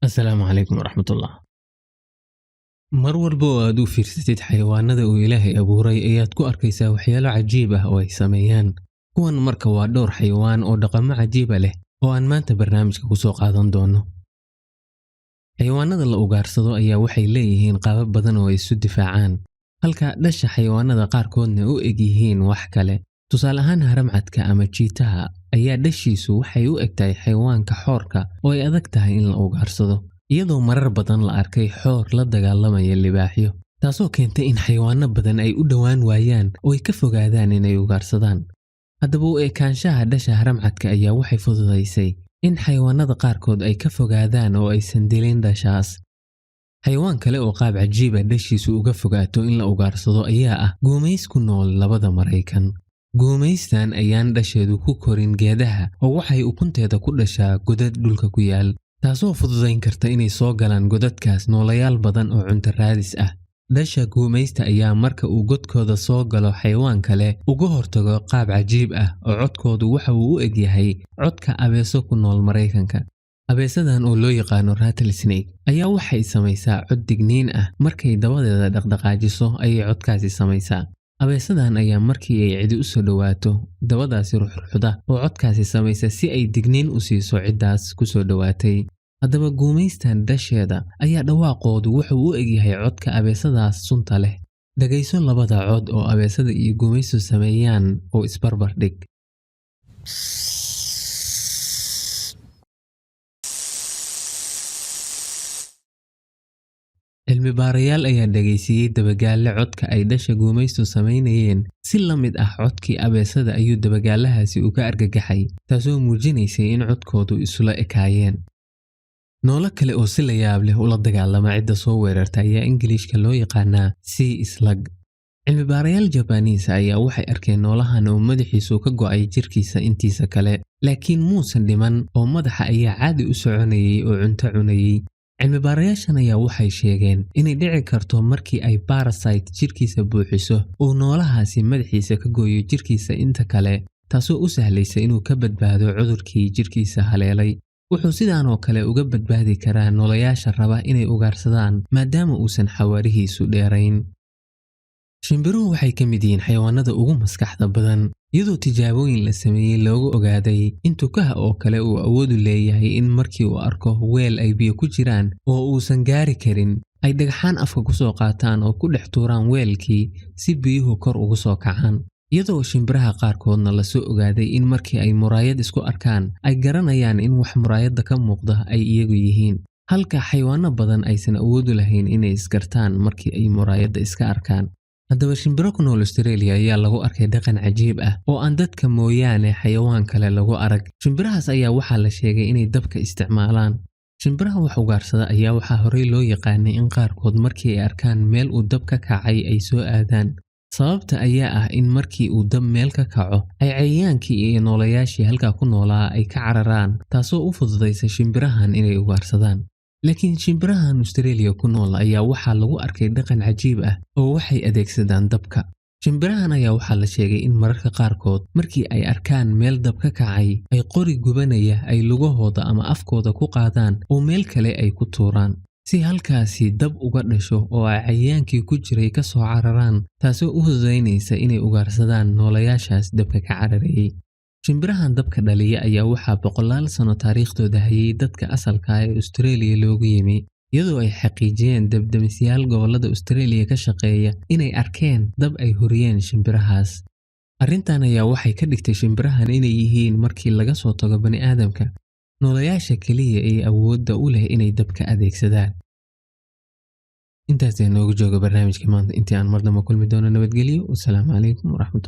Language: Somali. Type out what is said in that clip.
السلام عليكم ورحمة الله. mar walba oo aad u fiirsatid xayawaanada uu Ilaahay abuuray ayaad ku arkaysaa waxyaalo cajiib ah oo ay sameeyaan. kuwan marka waa dhowr xayawaan oo dhaqamo cajiib ah leh oo aan maanta barnaamijka ku soo qaadan doono. xayawaanada la ugaarsado ayaa waxay leeyihiin qaabab badan oo ay isu difaacaan, halka dhasha xayawaanada qaarkoodna u eg yihiin wax kale. tusaale ahaan haramcadka ama jiitaha ayaa dhashiisu waxay u egtahay xayawaanka xoorka oo ay adag tahay in la ugaarsado, iyadoo marar badan la arkay xoor la dagaalamaya libaaxyo, taasoo keentay in xayawaano badan ay u dhowaan waayaan oo ay ka fogaadaan inay ugaarsadaan. haddaba u ekaanshaha dhasha haramcadka ayaa waxay fududaysay in xayawaanada qaarkood ay ka fogaadaan oo aysan dilin dhashaas. xayawaan kale oo qaab cajiib ah dhashiisu uga fogaato in la ugaarsado ayaa ah guumays ku nool labada Maraykan. guumaystan ayaan dhasheedu ku korin geedaha oo waxay ukunteeda ku dhashaa godad dhulka ku yaal, taasoo fududayn karta inay soo galaan godadkaas noolayaal badan oo cunto raadis ah. dhasha guumaysta ayaa marka uu godkooda soo galo xayawaan kale uga hortago qaab cajiib ah oo codkoodu waxa uu u eg yahay codka abeeso ku nool Maraykanka. abeesadan oo loo yaqaano rattlesnake ayaa waxay samaysaa cod digniin ah markay dabadeeda dhaqdhaqaajiso ayay codkaasi samaysaa. abeesadan ayaa markii ay cidi u soo dhawaato dabadaasi ruxruxda oo codkaasi samaysa si ay digniin u siiso cidaas ku soo dhawaatay. haddaba guumaystan dhasheeda ayaa dhawaaqoodu wuxuu u eg yahay codka abeesadaas sunta leh. dhagayso labada cod oo abeesada iyo guumaystu sameeyaan oo isbarbar dhig. cilmi baarayaal ayaa dhagaysiyay dabagaalle codka ay dhasha guumaystu sameynayeen si la mid ah codkii abeesada ayuu dabagaalahaasi uga argagaxay, taasoo muujinaysay in codkoodu isula ekaayeen. noolo kale oo si la yaab leh ula dagaalama cidda soo weerarta ayaa Ingiriiska loo yaqaanaa sea slug. cilmi baarayaal Jabaaniis ayaa waxay arkeen noolahan oo madaxiisu ka go'ay jirkiisa intiisa kale, laakiin muusan dhiman oo madaxa ayaa caadi u soconayay oo cunto cunayay. cilmi baarayaashan ayaa waxay sheegeen inay dhici karto markii ay parasite jirkiisa buuxiso oo noolahaasi madaxiisa ka gooyo jirkiisa inta kale, taasoo u sahlaysa inuu ka badbaado cudurkii jirkiisa haleelay. wuxuu sidaan oo kale uga badbaadi karaa noolayaasha raba inay ugaarsadaan maadaama uusan xawaarihiisu dheerayn. shimbiruhu waxay ka mid yihiin xayawaanada ugu maskaxda badan, iyadoo tijaabooyin la sameeyay loogu ogaaday in tukaha oo kale uu awood u leeyahay in markii uu arko weel ay biyo ku jiraan oo uusan gaari karin, ay dhagxaan afka ku soo qaataan oo ku dhex tuuraan weelkii si biyuhu kor ugu soo kacaan. iyadoo shimbiraha qaarkoodna la soo ogaaday in markii ay muraayad isku arkaan ay garanayaan in wax muraayadda ka muuqda ay iyagu yihiin, halka xayawaano badan aysan awood u lahayn inay isgartaan markii ay muraayadda iska arkaan. haddaba shimbiro ku nool Australia ayaa lagu arkay dhaqan cajiib ah oo aan dadka mooyaane xayawaan kale lagu arag. shimbirahaas ayaa waxaa la sheegay inay dabka isticmaalaan. shimbiraha wax ugaarsada ayaa waxaa horey loo yaqaanay in qaarkood markii ay arkaan meel uu dab ka kacay ay soo aadaan. sababta ayaa ah in markii uu dab meel ka kaco ay cayayaankii iyo noolayaashii halkaa ku noolaa ay ka cararaan, taasoo u fududaysa shimbirahan inay ugaarsadaan. laakiin shimbirahan Australia ku nool ayaa waxaa lagu arkay dhaqan cajiib ah oo waxay adeegsadaan dabka. shimbirahan ayaa waxaa la sheegay in mararka qaarkood markii ay arkaan meel dab ka kacay ay qori gubanaya ay lugahooda ama afkooda ku qaadaan oo meel kale ay ku tuuraan si halkaasi dab uga dhasho oo ay cayayaankii ku jiray ka soo cararaan, taasoo u fududaynaysa inay ugaarsadaan noolayaashaas dabka ka cararayay. shimbirahan dabka dhaliya ayaa waxaa boqolaal sano taariikhdooda hayay dadka asalka ah ee Australia loogu yimi, iyadoo ay xaqiijiyeen dabdamisyaal gobollada Australia ka shaqeeya inay arkeen dab ay huriyeen shimbirahaas. arrintan ayaa waxay ka dhigtay shimbirahan inay yihiin markii laga soo tago bani'aadamka noolayaasha kaliya ee awoodda u leh inay dabka adeegsadaan. intaas ayaa noogu jooga barnaamijka maanta, intii aan mar dambe kulmi doono nabadgelyo. wassalaamu calaykum waraxmatullahi